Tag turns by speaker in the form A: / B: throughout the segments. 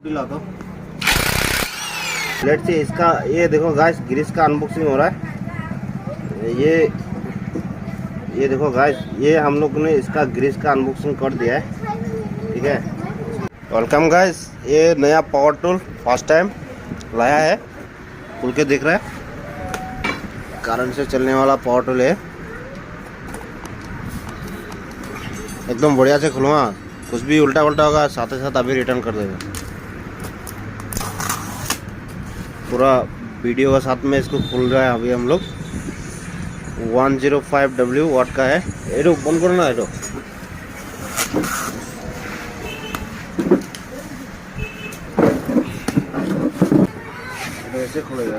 A: तो लेट से इसका ये देखो गाइस, ग्रीस का अनबॉक्सिंग हो रहा है। ये देखो गाइस, ये हम लोग ने इसका ग्रीस का अनबॉक्सिंग कर दिया है। ठीक है, वेलकम गाइस। ये नया पावर टूल फर्स्ट टाइम लाया है, खुल के देख रहा है। करंट से चलने वाला पावर टूल है, एकदम बढ़िया से खुलवा। कुछ भी उल्टा उल्टा होगा साथ ही साथ अभी रिटर्न कर देगा। पूरा वीडियो का साथ में इसको खुल रहा है अभी हम लोग। 105W वाट का है। ये बंद करो ना, ये ऐसे खुलेगा।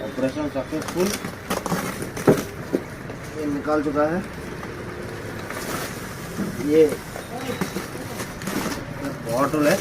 A: ऑपरेशन सक्सेसफुल, ये निकाल चुका है। ये पावर टूल है।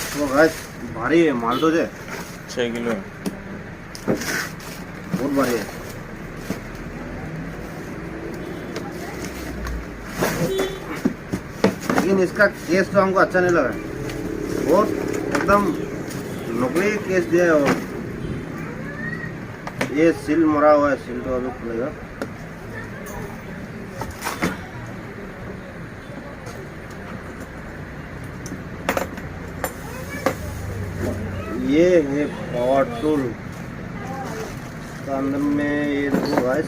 A: तो गाइस भारी है माल, तो 6 किलो है, बहुत भारी है। लेकिन इसका केस तो हमको अच्छा नहीं लगा, बहुत एकदम नकली केस दिया है। और ये सील मरा हुआ है, सील तो अभी खुलेगा। ये है पावर टूल का अंदर में। ये देखो गाइस,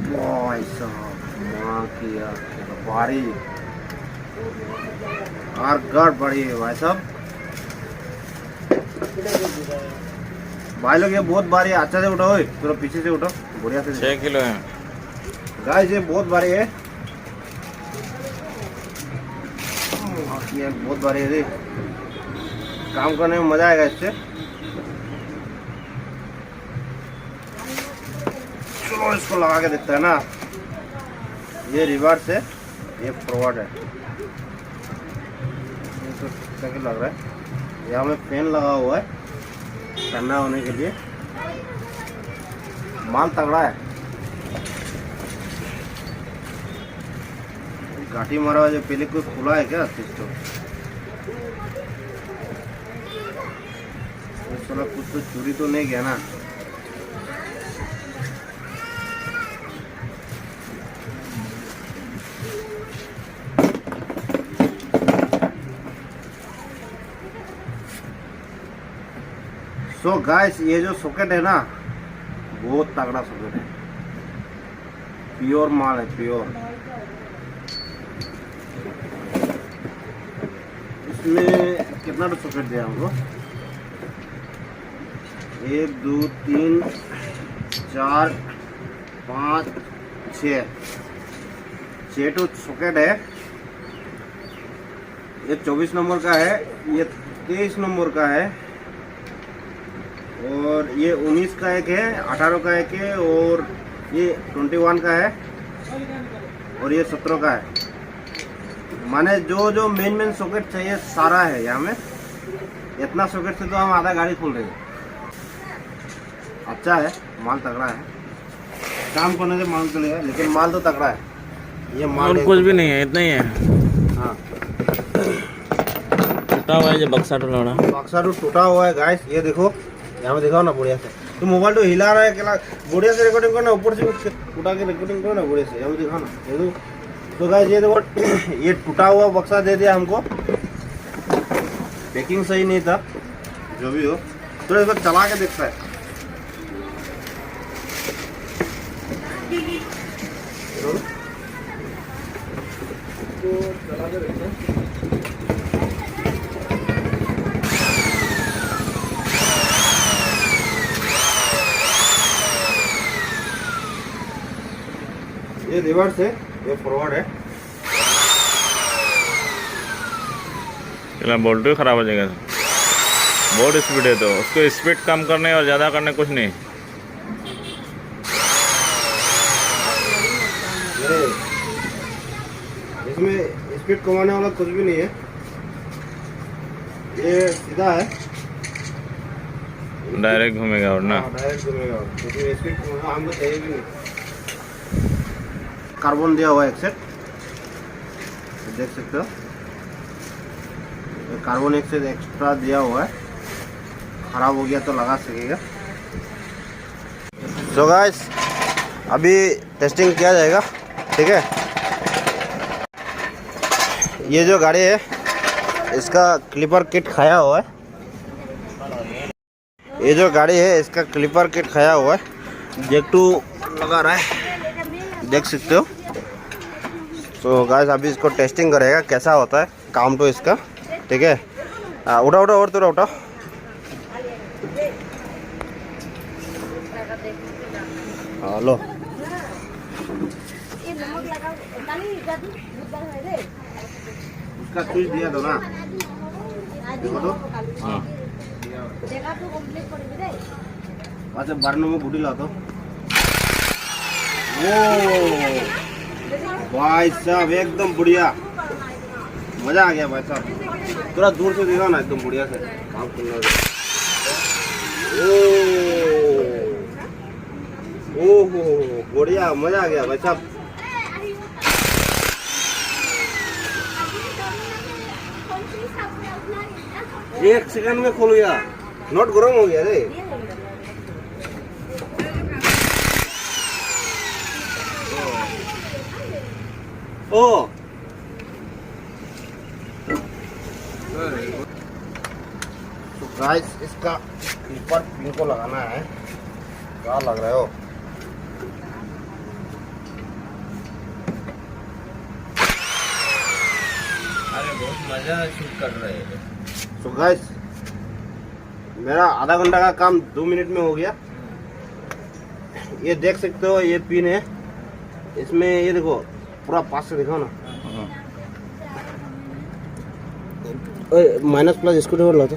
A: भाई साहब माँ की भारी और गार्ड बड़ी है भाई साहब। भाई लोग ये बहुत भारी है। अच्छा से उठाओ, थोड़ा पीछे से उठाओ, बढ़िया से। 6 किलो है गाइस, ये बहुत भारी है। ये बहुत भारी है, काम करने में मजा आएगा इससे। चलो इसको लगा के देखते हैं ना। ये रिवर्स है, ये फॉरवर्ड है। ये तो ठीक लग रहा है। यहाँ में फैन लगा हुआ है ठंडा होने के लिए। माल तगड़ा है। घाटी मारा हुआ जो पहले कोई खुला है क्या सिस्टम? चलो कुछ तो चोरी तो नहीं गया ना। सो गाइस, ये जो सॉकेट है ना, बहुत तगड़ा सॉकेट है। प्योर माल है, प्योर। इसमें कितना तो सॉकेट दिया हमको? 1 2 3 4 5 6 तो सॉकेट है। ये 24 नंबर का है, ये 23 नंबर का है, और ये 19 का एक है, 18 का एक है, और ये 21 का है, और ये 17 का है। माने जो जो मेन सॉकेट चाहिए सारा है यहाँ में। इतना सॉकेट से तो हम आधा गाड़ी खोल रहे हैं। अच्छा है, माल तगड़ा है। काम करने से माल चलेगा, लेकिन माल तो तगड़ा है। ये माल
B: कुछ भी नहीं है, इतना ही है।
A: हाँ,
B: टूटा हुआ है, जो बक्सा
A: टूटा हुआ है गाइस। ये देखो, यहाँ में दिखाओ ना बढ़िया से। तो मोबाइल तो हिला रहा है, क्या बढ़िया से रिकॉर्डिंग करो ना, ऊपर से उठा के रिकॉर्डिंग करो ना बढ़िया से। यहाँ में दिखाओ ना, ये देखो। तो गाइस ये देखो, ये टूटा हुआ बक्सा दे दिया हमको। पैकिंग सही नहीं था, जो भी हो। तो इसको चला के देखता है। चला के देखते हैं। ये रिवर्स है, ये फॉरवर्ड है।
B: चला बोल्ट भी खराब हो जाएगा। बहुत स्पीड है, तो उसको स्पीड कम करने और ज़्यादा करने कुछ नहीं।
A: ये इसमें स्पीड कमाने वाला कुछ भी नहीं है, ये सीधा है,
B: डायरेक्ट घूमेगा और ना।
A: डायरेक्ट घूमेगा, क्योंकि स्पीड हमको चाहिए भी नहीं। कार्बन दिया हुआ है एक सेट, देख सकते हो, कार्बन एक सेट एक्स्ट्रा दिया हुआ है, खराब हो गया तो लगा सकेगा। सो गाइस, अभी टेस्टिंग किया जाएगा, ठीक है। ये जो गाड़ी है इसका क्लिपर किट खाया हुआ है, ये जो गाड़ी है इसका क्लिपर किट खाया हुआ है, जेक 2 लगा रहा है, देख सकते हो। तो गाइस अभी इसको टेस्टिंग करेगा कैसा होता है काम तो इसका, ठीक है। उठा उठा और थोड़ा उठा। लो उसका स्विच दिया दो ना, देखो तो। अच्छा बारह में बूटी ला दो। ओ भाई साहब एकदम बढ़िया, मजा आ गया भाई साहब। थोड़ा दूर से देखा ना, एकदम बढ़िया से काम करना। ओहो बढ़िया, मजा आ गया भाई साहब। एक सेकंड में खोल गया, नोट गरम हो गया रे। ओ तो गाइस इसका क्लिपर पिन को लगाना है, क्या लग रहा है हो।
B: अरे बहुत मजा शूट कर रहे हैं।
A: तो गाइस मेरा आधा घंटा का काम 2 मिनट में हो गया। ये देख सकते हो, ये पिन है इसमें, ये देखो पूरा पास से दिखाओ ना। माइनस प्लस इसको देखो ला तो।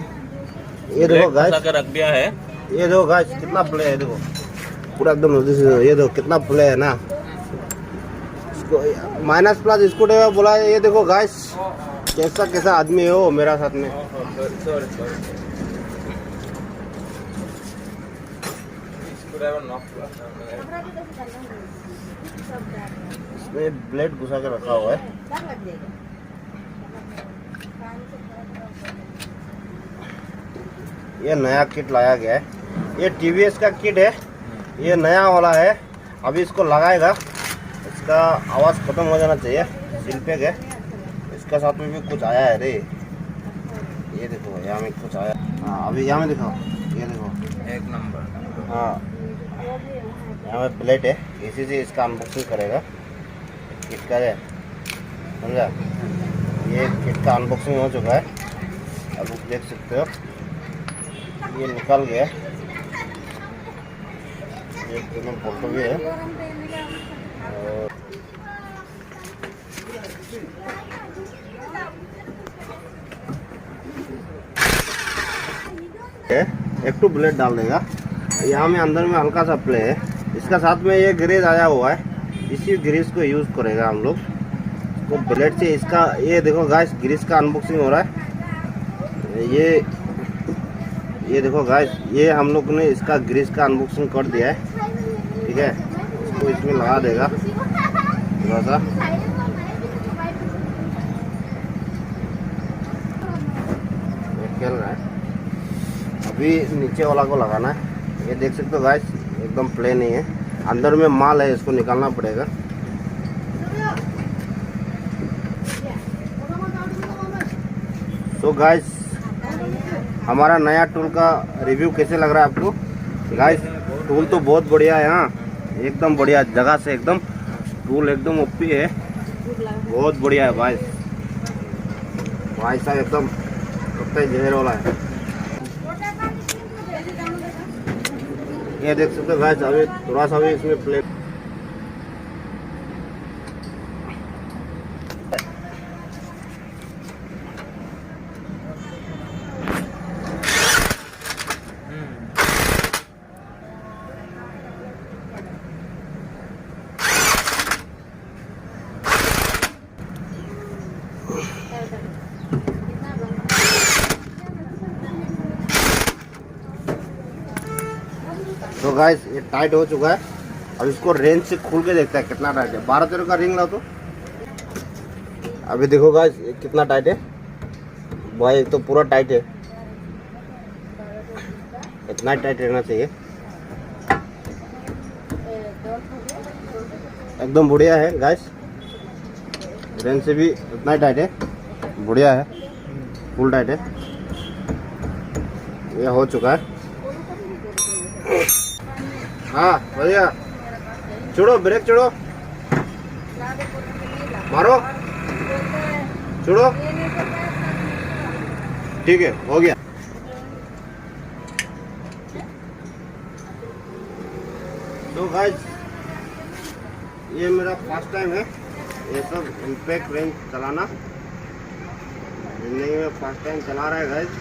A: ये देखो गाइस
B: रख दिया है,
A: ये देखो गाइस कितना प्ले है, देखो पूरा एकदम नजदीक से, ये देखो कितना प्ले है ना। इसको माइनस प्लस इसको बोला है। ये देखो गाइस कैसा कैसा आदमी हो मेरा साथ में। इसमें ब्लेड घुसा के रखा हुआ है। ये नया किट लाया गया है, ये टीवीएस का किट है, ये नया वाला है। अभी इसको लगाएगा, इसका आवाज़ खत्म हो जाना चाहिए। सिलपैक है, इसका साथ में भी कुछ आया है रे, ये देखो यहाँ में कुछ आया। हाँ अभी यहाँ में दिखाओ, ये देखो
B: एक नंबर।
A: हाँ यहाँ में प्लेट है, इसी से इसका अनबॉक्सिंग करेगा किट का है, समझा। ये किट का अनबॉक्सिंग हो चुका है, अब आप देख सकते हो ये निकल गया। ये दोनों फोटो भी है। एक तो ब्लेड डाल देगा, यहाँ में अंदर में हल्का सा प्ले है। इसका साथ में ये ग्रीस आया हुआ है, इसी ग्रीस को यूज़ करेगा हम लोग। तो ब्लेड से इसका, ये देखो गाइस ग्रीस का अनबॉक्सिंग हो रहा है। ये देखो गाइस, ये हम लोग ने इसका ग्रीस का अनबॉक्सिंग कर दिया है, ठीक है। इसको इसमें लगा देगा थोड़ा सा। खेल रहा है, अभी नीचे वाला को लगाना है। ये देख सकते हो गाइस एकदम प्लेन ही है, अंदर में माल है, इसको निकालना पड़ेगा। तो गाइस हमारा नया टूल का रिव्यू कैसे लग रहा है आपको? गाइस टूल तो बहुत बढ़िया है, हाँ एकदम बढ़िया जगह से, एकदम टूल एकदम ओपी है, बहुत बढ़िया है भाई। भाई साहब एकदम कुत्ते जहर वाला है। ये देख सकते हो गाइस, अभी थोड़ा सा भी इसमें प्ले तो गाइस ये टाइट हो चुका है। अब इसको रेंज से खोल के देखता है कितना टाइट है। 12-13 का रिंग लाओ तो। अभी देखो गाइस ये कितना टाइट है भाई, एक तो पूरा टाइट है, इतना टाइट रहना चाहिए, एकदम बढ़िया है गाइस। रेंज से भी इतना टाइट है, बढ़िया है, फुल टाइट है। ये हो चुका है। हाँ बढ़िया, छोड़ो ब्रेक, छोड़ो, मारो, छोड़ो, ठीक है, हो गया। तो गाइस ये मेरा फर्स्ट टाइम है ये सब इम्पैक्ट रेंज चलाना, जिंदगी में फर्स्ट टाइम चला रहा है गाइस।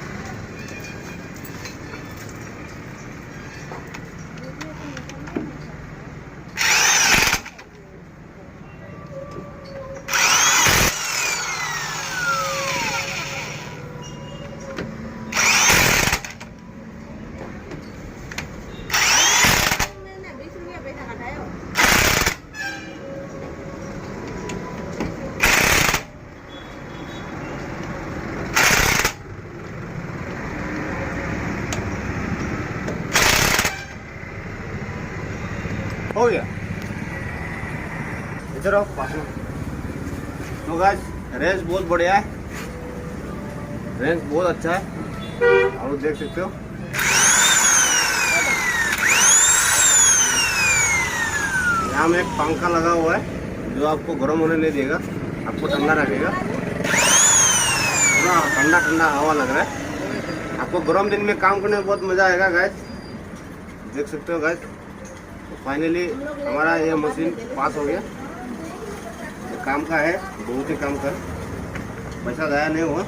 A: हो गया, इधर आओ पास में। तो गाइस रेंज बहुत बढ़िया है, रेंज बहुत अच्छा है, आप देख सकते हो। यहाँ में एक पंखा लगा हुआ है जो आपको गर्म होने नहीं देगा, आपको ठंडा रखेगा। पूरा ठंडा ठंडा हवा लग रहा है, आपको गर्म दिन में काम करने में बहुत मज़ा आएगा गाइस, देख सकते हो गाइस। तो फाइनली हमारा ये मशीन पास हो गया, ये काम का है, बहुत ही काम का, पैसा गया नहीं हुआ।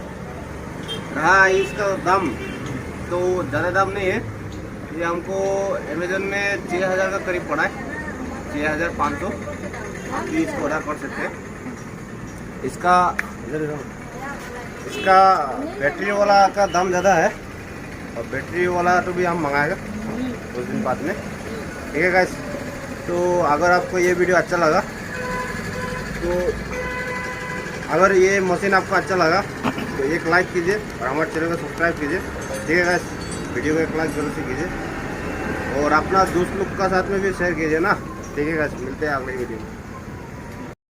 A: रहा इसका दाम तो ज़्यादा दाम नहीं है, ये हमको अमेज़न में 6000 का करीब पड़ा है, 6500। आप भी इसको ऑर्डर कर सकते हैं। इसका बैटरी वाला का दाम ज़्यादा है, और बैटरी वाला तो भी हम मंगाएगा कुछ दिन बाद में, ठीक है गाइस। तो अगर आपको ये वीडियो अच्छा लगा, तो अगर ये मशीन आपको अच्छा लगा तो एक लाइक कीजिए और हमारे चैनल को सब्सक्राइब कीजिए, ठीक है गाइस। वीडियो को एक लाइक जरूर से कीजिए और अपना दोस्त लोग का साथ में भी शेयर कीजिए ना, ठीक है गाइस। मिलते हैं अगले वीडियो में।